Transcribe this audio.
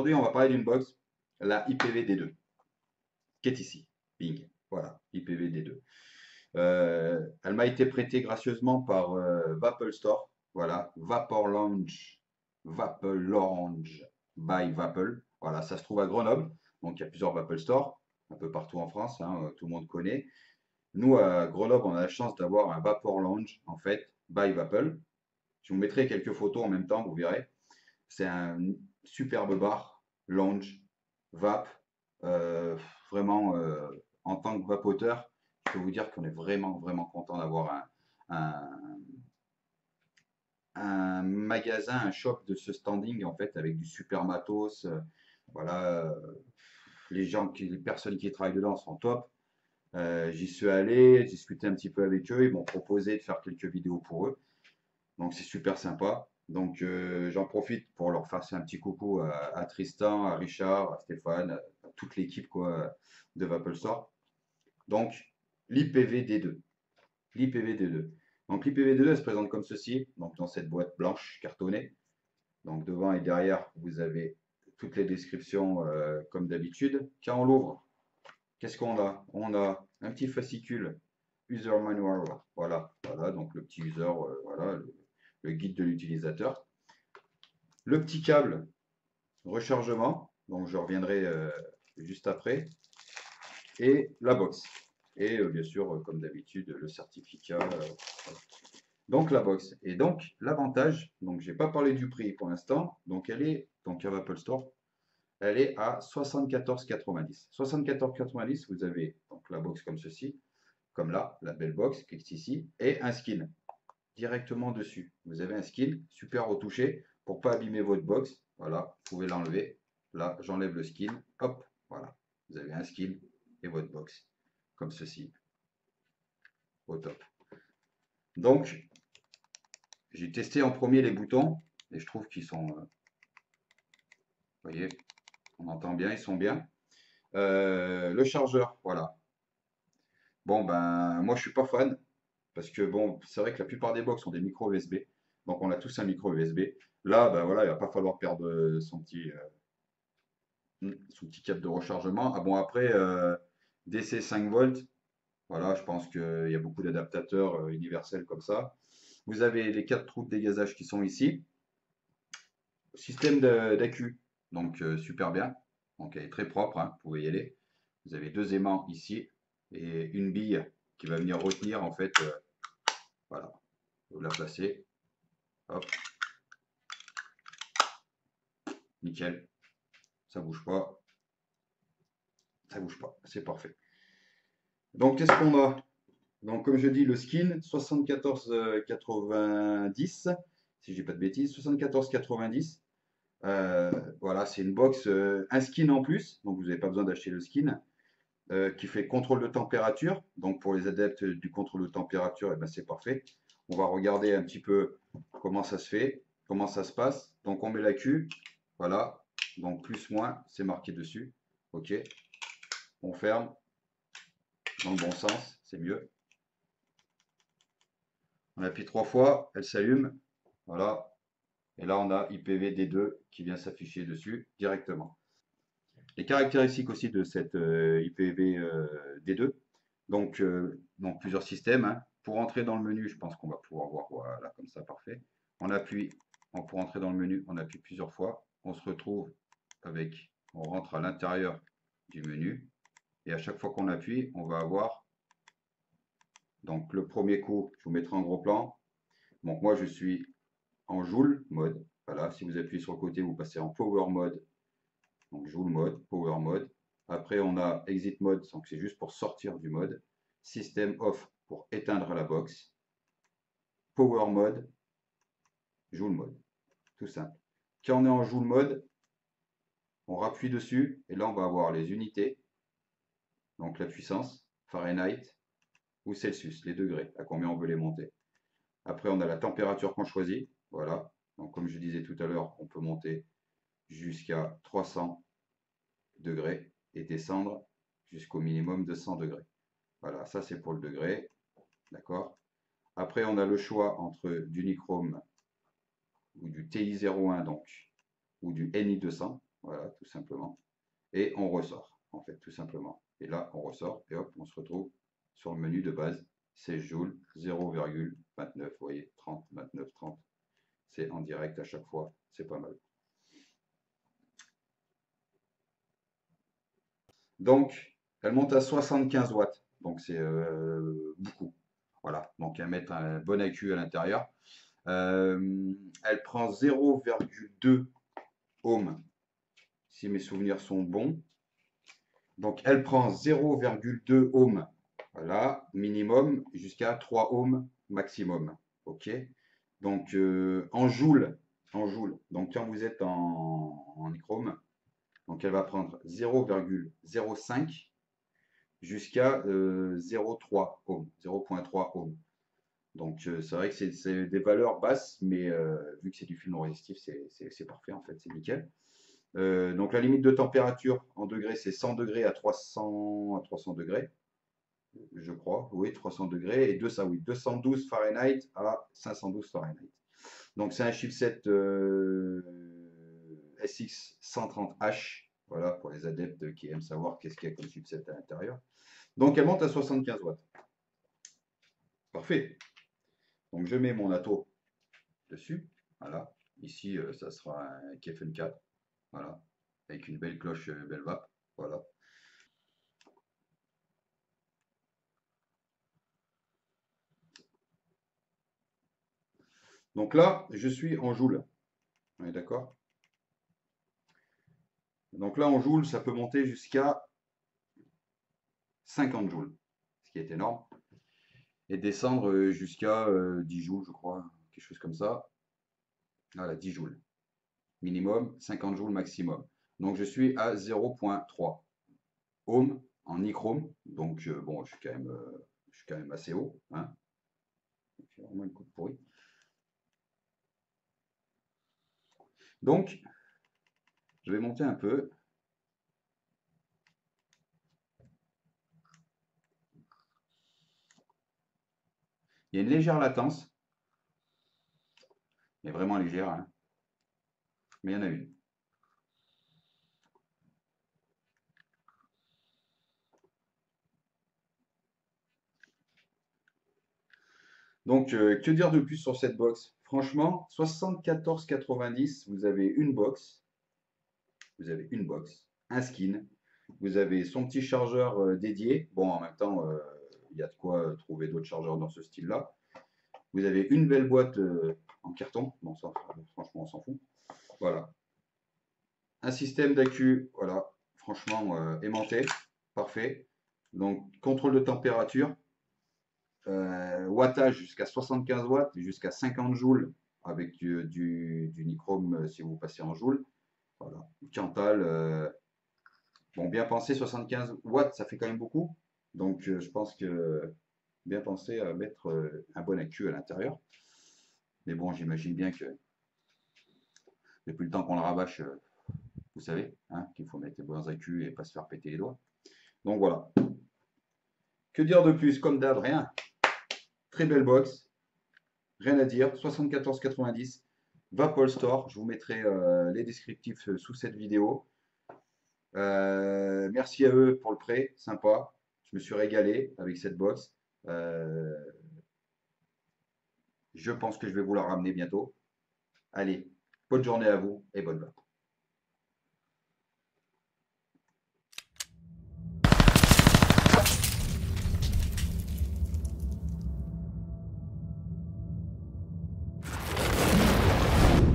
aujourd'hui, on va parler d'une box, la IPV D2, qui est ici. Bing. Voilà, IPV D2. Elle m'a été prêtée gracieusement par Vapple Store. Voilà, Vapor Lounge by Vapple. Voilà, ça se trouve à Grenoble. Donc il y a plusieurs Vapple Store, un peu partout en France, hein, tout le monde connaît. Nous, à Grenoble, on a la chance d'avoir un Vapor Lounge, en fait, by Vapple. Je vous mettrai quelques photos en même temps, vous verrez. C'est un superbe bar, lounge, vape. Euh, Vraiment, en tant que vapoteur, je peux vous dire qu'on est vraiment, vraiment content d'avoir un, un magasin, un shop de ce standing, en fait, avec du super matos. Voilà, les personnes qui travaillent dedans sont top. J'y suis allé, discuté un petit peu avec eux. Ils m'ont proposé de faire quelques vidéos pour eux. Donc c'est super sympa. Donc j'en profite pour leur faire un petit coucou à Tristan, à Richard, à Stéphane, à toute l'équipe quoi de Vapple Store. Donc l'IPV-D2. L'IPV-D2. Donc l'IPV-D2 elle se présente comme ceci, donc dans cette boîte blanche cartonnée. Donc devant et derrière vous avez toutes les descriptions comme d'habitude. Quand on l'ouvre, qu'est-ce qu'on a? On a un petit fascicule user manual. Voilà, voilà, donc le petit user, voilà, le guide de l'utilisateur. Le petit câble rechargement, donc je reviendrai juste après, et la box. Et bien sûr, comme d'habitude, le certificat. Donc la box. Et donc l'avantage, donc j'ai pas parlé du prix pour l'instant, donc elle est, donc à Apple Store, elle est à 74,90. 74,90, vous avez donc la box comme ceci, comme là, la belle box qui est ici, et un skin directement dessus. Vous avez un skin super au toucher pour pas abîmer votre box. Voilà, vous pouvez l'enlever. Là, j'enlève le skin. Hop, voilà. Vous avez un skin et votre box comme ceci. Au top. Donc, j'ai testé en premier les boutons et je trouve qu'ils sont, vous voyez, on entend bien, ils sont bien. Le chargeur, voilà. Bon, ben, moi, je suis pas fan parce que bon, c'est vrai que la plupart des box ont des micros USB. Donc, on a tous un micro USB. Là, ben voilà, il va pas falloir perdre son petit câble de rechargement. Ah bon, après, DC 5 volts, voilà, je pense qu'il y a beaucoup d'adaptateurs universels comme ça. Vous avez les 4 trous de dégazage qui sont ici. Système d'accu, donc super bien. Donc elle est très propre, hein, vous pouvez y aller. Vous avez deux aimants ici et une bille qui va venir retenir en fait. Voilà, vous la placez. Hop, nickel. Ça bouge pas. Ça bouge pas. C'est parfait. Donc qu'est-ce qu'on a? Donc, comme je dis, le skin 74,90, si je dis pas de bêtises, 74,90. Voilà, c'est une box, un skin en plus, donc vous n'avez pas besoin d'acheter le skin, qui fait contrôle de température. Donc, pour les adeptes du contrôle de température, eh ben, c'est parfait. On va regarder un petit peu comment ça se fait, comment ça se passe. Donc, on met la Q, voilà, donc plus, moins, c'est marqué dessus. OK, on ferme dans le bon sens, c'est mieux. On appuie 3 fois, elle s'allume. Voilà. Et là, on a IPv-D2 qui vient s'afficher dessus directement. Les caractéristiques aussi de cette IPv-D2. Donc plusieurs systèmes, hein. Pour entrer dans le menu, je pense qu'on va pouvoir voir, voilà, comme ça, parfait. On appuie, pour entrer dans le menu, on appuie plusieurs fois. On se retrouve avec, on rentre à l'intérieur du menu. Et à chaque fois qu'on appuie, on va avoir, donc le premier coup, je vous mettrai en gros plan. Donc moi, je suis en Joule mode. Voilà, si vous appuyez sur le côté, vous passez en Power mode. Donc Joule mode, Power mode. Après, on a Exit mode, donc c'est juste pour sortir du mode. System off pour éteindre la box. Power mode, Joule mode. Tout simple. Quand on est en Joule mode, on rappuie dessus et là, on va avoir les unités. Donc la puissance, Fahrenheit ou Celsius, les degrés, à combien on veut les monter. Après, on a la température qu'on choisit. Voilà. Donc, comme je disais tout à l'heure, on peut monter jusqu'à 300 degrés et descendre jusqu'au minimum de 100 degrés. Voilà, ça c'est pour le degré. D'accord. Après, on a le choix entre du nichrome ou du TI01, donc, ou du NI200. voilà, tout simplement. Et on ressort, en fait, tout simplement. Et là, on ressort, et hop, on se retrouve sur le menu de base, 16 joules, 0,29, vous voyez, 30, 29, 30. C'est en direct à chaque fois, c'est pas mal. Donc, elle monte à 75 watts, donc c'est beaucoup. Voilà, donc elle met un bon accu à l'intérieur. Elle prend 0,2 ohms, si mes souvenirs sont bons. Donc, elle prend 0,2 ohms, voilà, minimum, jusqu'à 3 ohms maximum. OK? Donc, en joules. Donc, quand vous êtes en nichrome, donc elle va prendre 0,05 jusqu'à 0,3 ohms, 0,3 ohms. Donc, c'est vrai que c'est des valeurs basses, mais vu que c'est du film non résistif, c'est parfait en fait, c'est nickel. Donc, la limite de température en degrés, c'est 100 degrés à 300 degrés, je crois. Oui, 300 degrés. Et oui, 212 Fahrenheit à 512 Fahrenheit. Donc, c'est un chipset SX 130H. Voilà, pour les adeptes qui aiment savoir qu'est-ce qu'il y a comme chipset à l'intérieur. Donc, elle monte à 75 watts. Parfait. Donc, je mets mon Atto dessus. Voilà. Ici, ça sera un KFN4. Voilà. Avec une belle cloche Belvap. Voilà. Donc là, je suis en joule. On est d'accord? Donc là, en joule, ça peut monter jusqu'à 50 joules, ce qui est énorme. Et descendre jusqu'à 10 joules, je crois. Quelque chose comme ça. Voilà, 10 joules. Minimum, 50 joules maximum. Donc je suis à 0,3 ohm en nichrome. Donc bon, je suis quand même assez haut. Hein. C'est vraiment une coupe pourrie. Donc, je vais monter un peu. Il y a une légère latence, mais vraiment légère. Hein. Mais il y en a une. Donc, que dire de plus sur cette box? Franchement, 74,90, vous avez une box. Vous avez une box, un skin. Vous avez son petit chargeur dédié. Bon, en même temps, il y a de quoi trouver d'autres chargeurs dans ce style-là. Vous avez une belle boîte en carton. Bon, ça, franchement, on s'en fout. Voilà. Un système d'accu, voilà, franchement aimanté, parfait. Donc, contrôle de température, wattage jusqu'à 75 watts, jusqu'à 50 joules avec du nichrome si vous passez en joules. Voilà. Cantal, bon, bien pensé, 75 watts, ça fait quand même beaucoup. Donc, je pense que bien pensé à mettre un bon accu à l'intérieur. Mais bon, j'imagine bien que depuis le temps qu'on le rabâche, vous savez, hein, qu'il faut mettre les bons accus et pas se faire péter les doigts. Donc voilà. Que dire de plus? Comme d'hab, rien. Très belle box. Rien à dire. 74,90. Vapol Store. Je vous mettrai les descriptifs sous cette vidéo. Merci à eux pour le prêt. Sympa. Je me suis régalé avec cette box. Je pense que je vais vous la ramener bientôt. Allez, bonne journée à vous et bonne vape.